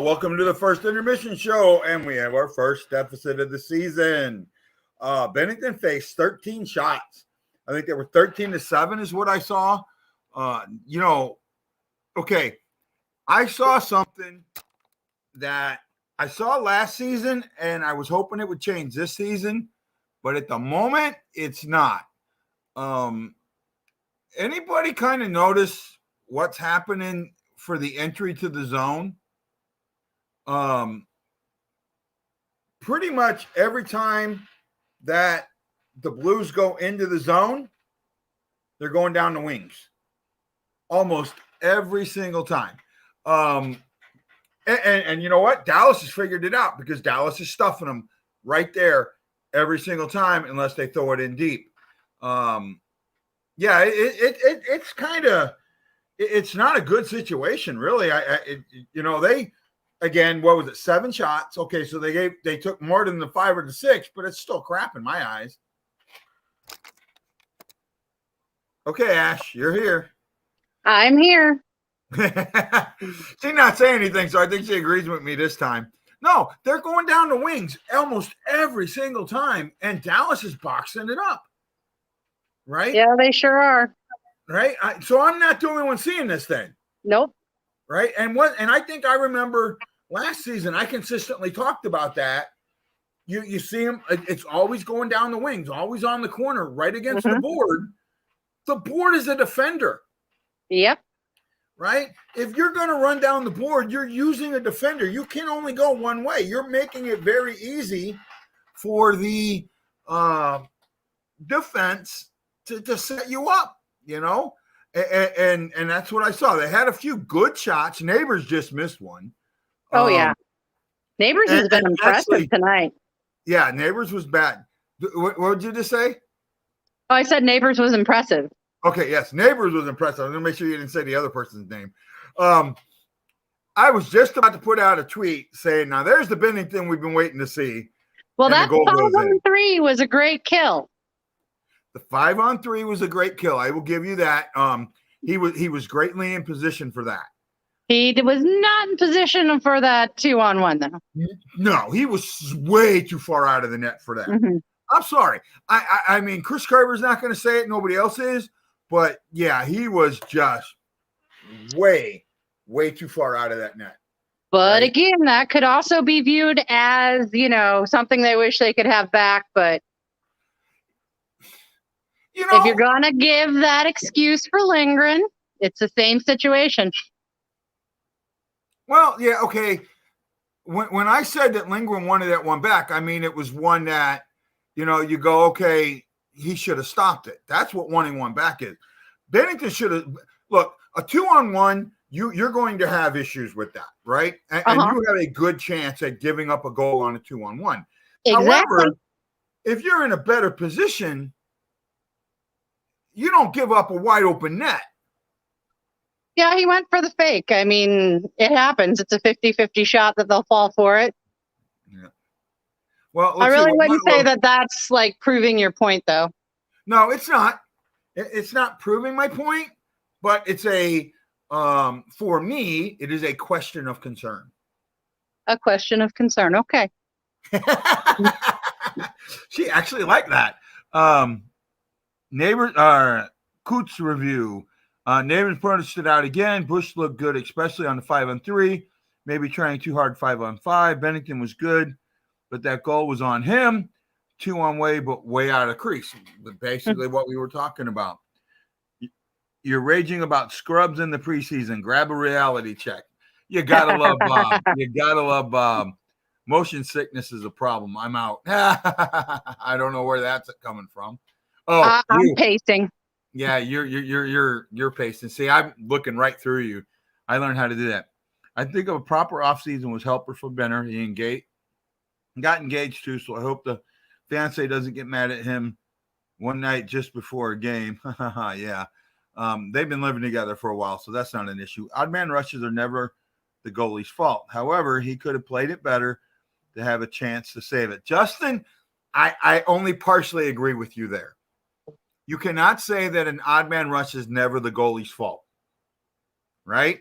Welcome to the first intermission show, and we have our first deficit of the season. Bennington faced 13 shots. I think they were 13-7 is what I saw. Okay, I saw something that I saw last season, and I was hoping it would change this season, but at the moment, it's not. Anybody kind of notice what's happening for the entry to the zone? Pretty much every time that the Blues go into the zone, they're going down the wings. Almost every single time. And you know what? Dallas has figured it out because Dallas is stuffing them right there every single time unless they throw it in deep. It's kind of – it's not a good situation, really. Again, what was it? 7 shots. Okay, so they took more than the 5 or the 6, but it's still crap in my eyes. Okay, Ash, you're here. I'm here. She's not saying anything, so I think she agrees with me this time. No, they're going down the wings almost every single time, and Dallas is boxing it up. Right? Yeah, they sure are. Right? So I'm not the only one seeing this thing. Nope. Right? And I think I remember last season I consistently talked about that. You see him, it's always going down the wings, always on the corner, right against the board. The board is a defender. Yep. Right? If you're going to run down the board, you're using a defender. You can only go one way. You're making it very easy for the defense to set you up, you know? And that's what I saw. They had a few good shots. Neighbors just missed one. Oh, yeah. Neighbors has been impressive tonight. Yeah, Neighbors was bad. What did you just say? Oh, I said Neighbors was impressive. Okay, yes, Neighbors was impressive. I'm going to make sure you didn't say the other person's name. I was just about to put out a tweet saying, now there's the Bennington we've been waiting to see. Well, that 5-on-3 was a great kill. The 5-on-3 was a great kill. I will give you that. He was greatly in position for that. He was not in position for that 2-on-1, though. No, he was way too far out of the net for that. I'm sorry. I mean, Chris Carver's not going to say it. Nobody else is. But, yeah, he was just way, way too far out of that net. But, again, that could also be viewed as, something they wish they could have back. But if you're going to give that excuse for Lindgren, it's the same situation. Well, yeah, okay. When I said that Lindgren wanted that one back, I mean, it was one that, you go, okay, he should have stopped it. That's what wanting one back is. Bennington should have – look, a 2-on-1, you're going to have issues with that, right? And you have a good chance at giving up a goal on a 2-on-1. Exactly. However, if you're in a better position, you don't give up a wide open net. Yeah, he went for the fake. I mean, it happens. It's a 50-50 shot that they'll fall for it. Yeah. Well, I really wouldn't say that that's like proving your point, though. No, it's not. It's not proving my point, but it's for me, it is a question of concern. A question of concern. Okay. She actually liked that. Coots review. Neighbors punched it out again. Bush looked good, especially on the 5-on-3. Maybe trying too hard 5-on-5. Bennington was good, but that goal was on him. 2-on-way, but way out of crease. Basically what we were talking about. You're raging about scrubs in the preseason. Grab a reality check. You got to love Bob. You got to love Bob. Motion sickness is a problem. I'm out. I don't know where that's coming from. Oh, I'm pacing. Yeah, you're pacing. See, I'm looking right through you. I learned how to do that. I think a proper offseason was helpful for Benner. He got engaged too, so I hope the fiance doesn't get mad at him one night just before a game. Yeah. They've been living together for a while, so that's not an issue. Odd man rushes are never the goalie's fault. However, he could have played it better to have a chance to save it. Justin, I only partially agree with you there. You cannot say that an odd man rush is never the goalie's fault, right?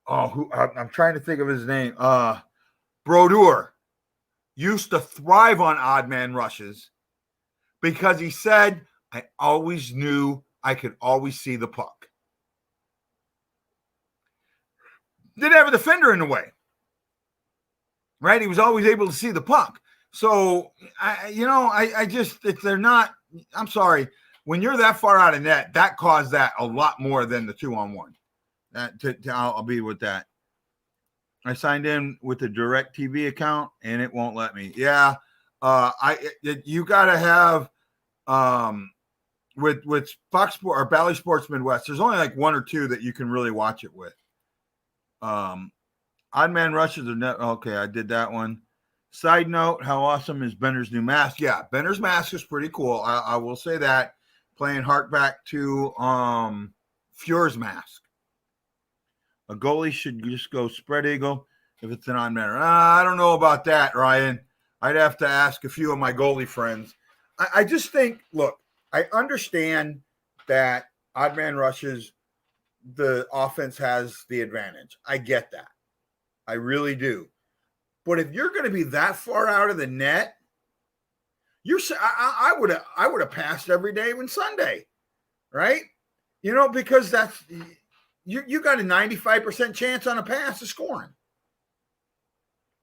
I'm trying to think of his name. Brodeur used to thrive on odd man rushes because he said, I always knew I could always see the puck. Didn't have a defender in the way, right? He was always able to see the puck. So, they're not, I'm sorry. When you're that far out of net, that caused that a lot more than the 2-on-1. I'll be with that. I signed in with the Direct TV account and it won't let me. Yeah. You got to have, with Fox Sport or Bally Sports Midwest, there's only like one or two that you can really watch it with. Odd man rushes are net. Okay, I did that one. Side note: how awesome is Bender's new mask? Yeah, Bender's mask is pretty cool. I will say that. Playing hark back to Fuhr's mask. A goalie should just go spread eagle if it's an odd man. I don't know about that, Ryan. I'd have to ask a few of my goalie friends. I just think, look, I understand that odd man rushes, the offense has the advantage. I get that. I really do. But if you're going to be that far out of the net, I would have passed every day and Sunday, right? Because that's you got a 95% chance on a pass of scoring,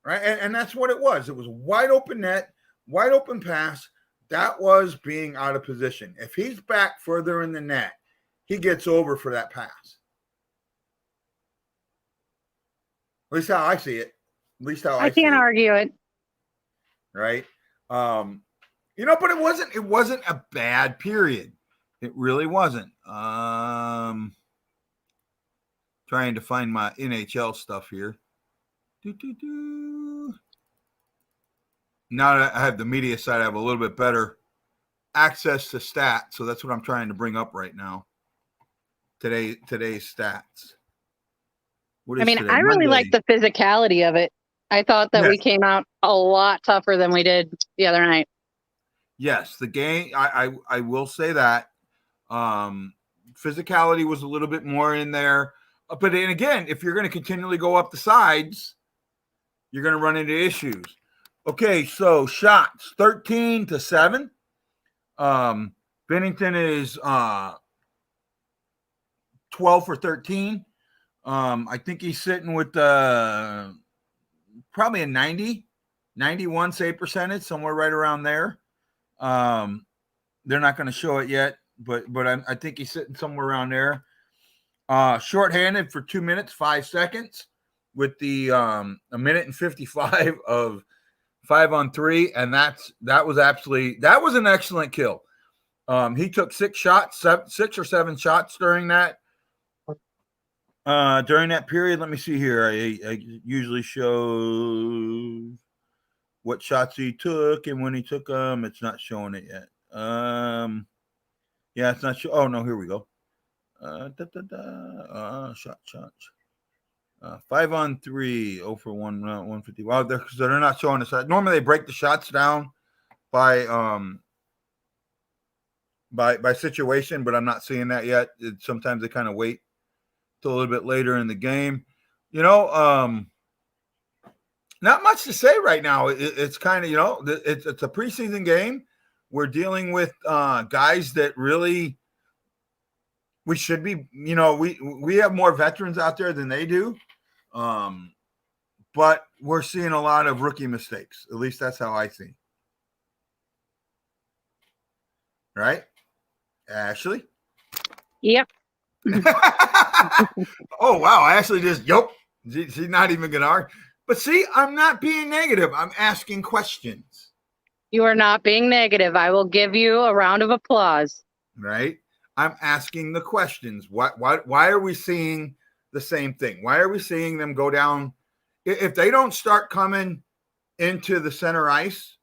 right? And that's what it was. It was wide open net, wide open pass. That was being out of position. If he's back further in the net, he gets over for that pass. At least how I see it. At least how I see it. I can't argue it. Right. But it wasn't a bad period. It really wasn't. Trying to find my NHL stuff here. Now that I have the media side, I have a little bit better access to stats. So that's what I'm trying to bring up right now. Today's stats. I really like the physicality of it. I thought that we came out a lot tougher than we did the other night. Yes, the game, I will say that. Physicality was a little bit more in there. But then again, if you're going to continually go up the sides, you're going to run into issues. Okay, so shots, 13-7. Bennington is 12 for 13. I think he's sitting with probably a 91 save percentage, somewhere right around there. They're not going to show it yet, but I think he's sitting somewhere around there. Shorthanded for 2 minutes, 5 seconds with the a minute and 55 of 5-on-3. And that was an excellent kill. He took 6 or 7 shots during that period. Let me see here. I usually show what shots he took and when he took them. It's not showing it yet. It's not sure. Oh no, here we go. Shots. 5-on-3, 0 for 1, 150. Wow, they're not showing us that. Normally they break the shots down by situation, but I'm not seeing that yet. Sometimes they kind of wait till a little bit later in the game. Not much to say right now. It's kind of, it's a preseason game. We're dealing with guys that really we should be, we have more veterans out there than they do. But we're seeing a lot of rookie mistakes. At least that's how I see. Right? Ashley? Yep. Oh, wow. Ashley just, she's not even going to argue. But see, I'm not being negative. I'm asking questions. You are not being negative. I will give you a round of applause. Right? I'm asking the questions. Why are we seeing the same thing? Why are we seeing them go down? If they don't start coming into the center ice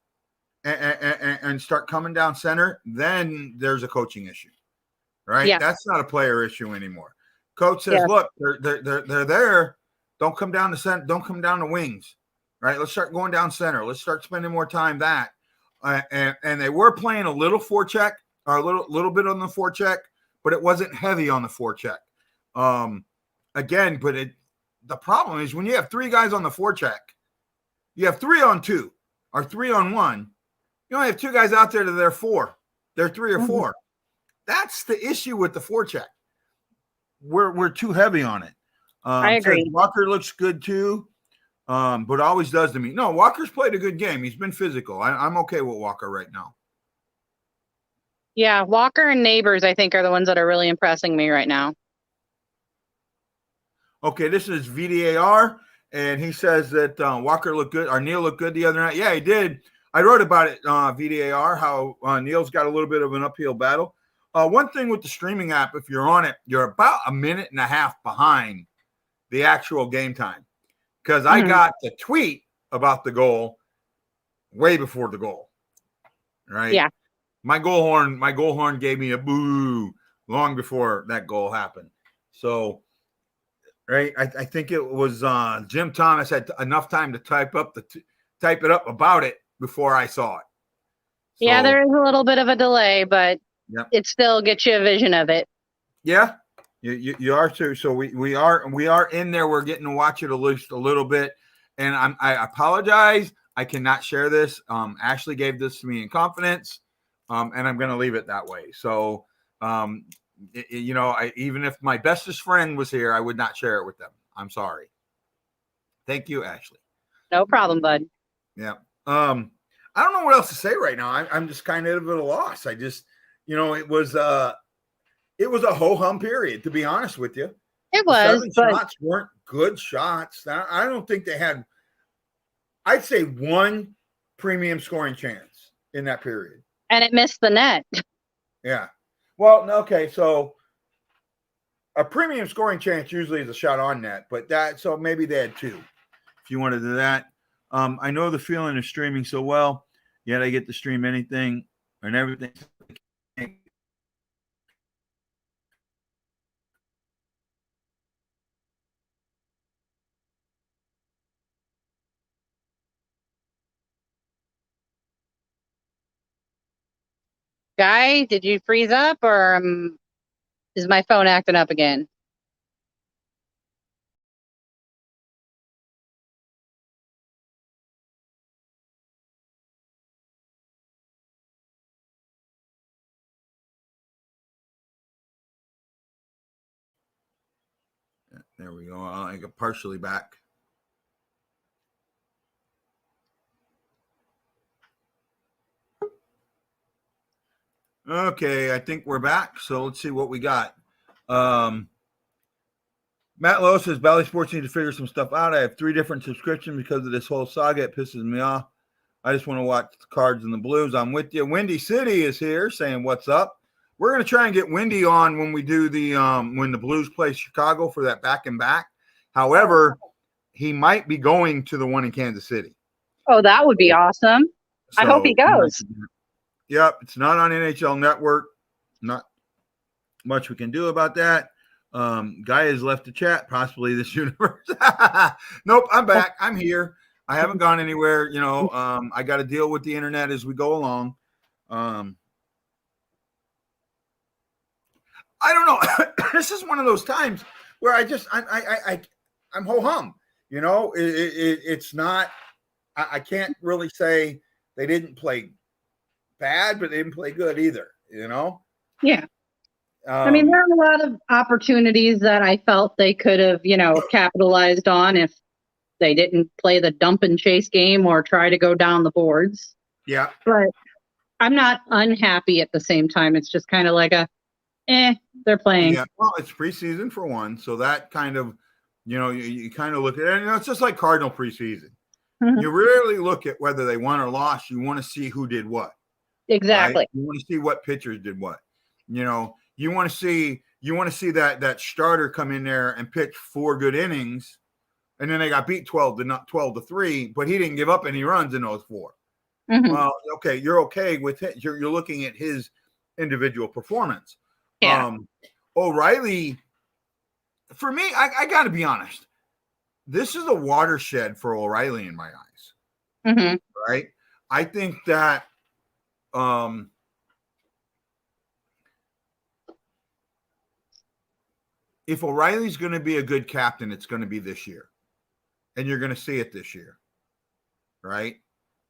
and start coming down center, then there's a coaching issue, right? Yeah. That's not a player issue anymore. Coach says, look, they're there. Don't come down the center. Don't come down the wings, right? Let's start going down center. Let's start spending more time that. And they were playing a little forecheck or a little bit on the forecheck, but it wasn't heavy on the forecheck. Again, but the problem is when you have 3 guys on the forecheck, you have 3 on 2 or 3 on 1. You only have 2 guys out there that they're 4. They're 3 or 4. That's the issue with the forecheck. We're too heavy on it. I agree. Walker looks good too, but always does to me. No, Walker's played a good game. He's been physical. I'm okay with Walker right now. Yeah, Walker and Neighbors, I think, are the ones that are really impressing me right now. Okay, this is VDAR, and he says that Walker looked good, or Neil looked good the other night. Yeah, he did. I wrote about it, VDAR, how Neil's got a little bit of an uphill battle. One thing with the streaming app, if you're on it, you're about a minute and a half behind the actual game time, because I got the tweet about the goal way before the goal. Right? Yeah. My goal horn gave me a boo long before that goal happened. So, right, I think it was Jim Thomas had enough time to type it up about it before I saw it. So, yeah, there is a little bit of a delay, but it still gets you a vision of it. Yeah, you are too. So we are in there. We're getting to watch it at least a little bit. And I apologize. I cannot share this. Ashley gave this to me in confidence, and I'm going to leave it that way. So, even if my bestest friend was here, I would not share it with them. I'm sorry. Thank you, Ashley. No problem, bud. Yeah. I don't know what else to say right now. I'm just kind of at a loss. I just, it was a ho-hum period, to be honest with you. It was. 7 shots weren't good shots. I don't think they had, I'd say, 1 premium scoring chance in that period. And it missed the net. Yeah. Well, okay, so a premium scoring chance usually is a shot on net, so maybe they had 2 if you want to do that. I know the feeling of streaming so well, yet I get to stream anything and everything. Guy, did you freeze up, or is my phone acting up again? There we go. I got partially back. Okay, I think we're back. So let's see what we got. Matt Lowe says Bally Sports need to figure some stuff out. I have 3 different subscriptions because of this whole saga. It pisses me off. I just want to watch the Cards and the Blues. I'm with you. Windy City is here saying, what's up? We're going to try and get Windy on when we do when the Blues play Chicago for that back and back. However, he might be going to the one in Kansas City. Oh, that would be awesome. So, I hope he goes. Yep. It's not on NHL Network. Not much we can do about that. Guy has left the chat, possibly this universe. Nope. I'm back. I'm here. I haven't gone anywhere. I got to deal with the internet as we go along. I don't know. This is one of those times where I'm ho-hum. It's not. I can't really say they didn't play bad, but they didn't play good either. Yeah. There are a lot of opportunities that I felt they could have, capitalized on if they didn't play the dump and chase game or try to go down the boards. Yeah. But I'm not unhappy at the same time. It's just kind of like they're playing. Yeah. Well, it's preseason for one. So that kind of, you kind of look at it. It's just like Cardinal preseason. Mm-hmm. You rarely look at whether they won or lost. You want to see who did what. Exactly. Right? You want to see what pitchers did what. You want to see that starter come in there and pitch 4 good innings, and then they got beat 12-3, but he didn't give up any runs in those 4. Mm-hmm. Well, okay, you're okay with it. You're looking at his individual performance. Yeah. O'Reilly, for me, I got to be honest. This is a watershed for O'Reilly in my eyes. Mm-hmm. Right? I think that if O'Reilly's going to be a good captain, it's going to be this year. And you're going to see it this year. Right?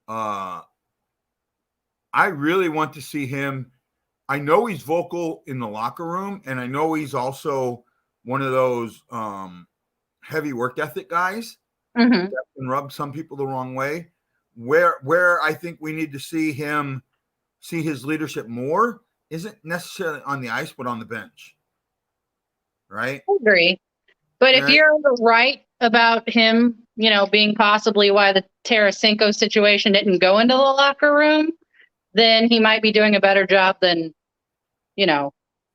I really want to see him. I know he's vocal in the locker room, and I know he's also one of those heavy work ethic guys that can rub some people the wrong way. Where I think we need to see his leadership more isn't necessarily on the ice, but on the bench. Right? I agree. But if you're right about him, being possibly why the Tarasenko situation didn't go into the locker room, then he might be doing a better job than,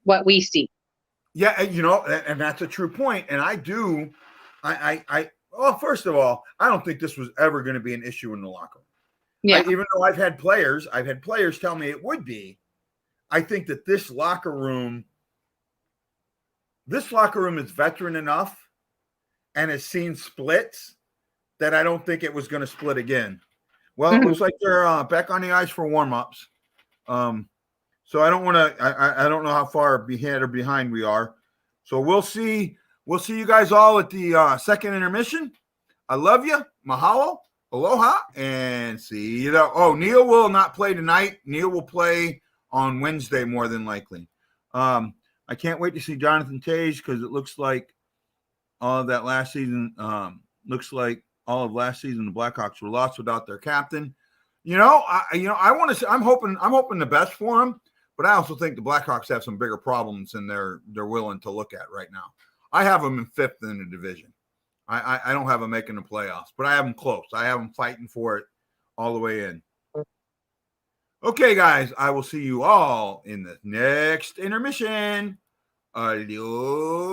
what we see. Yeah, and that's a true point. And well, first of all, I don't think this was ever going to be an issue in the locker room. Yeah. Even though I've had players tell me it would be. I think that this locker room is veteran enough and has seen splits that I don't think it was going to split again. Well, it looks like they're back on the ice for warm-ups. So I don't want to. I don't know how far ahead or behind we are. So we'll see. We'll see you guys all at the second intermission. I love you. Mahalo. Aloha. And see you. Neil will not play tonight. Neil will play on Wednesday more than likely. I can't wait to see Jonathan Tage because it looks like all of that last season. Looks like all of last season the Blackhawks were lost without their captain. I want to. I'm hoping the best for him, but I also think the Blackhawks have some bigger problems than they're willing to look at right now. I have them in 5th in the division. I don't have them making the playoffs, but I have them close. I have them fighting for it all the way in. Okay, guys, I will see you all in the next intermission. Aloha.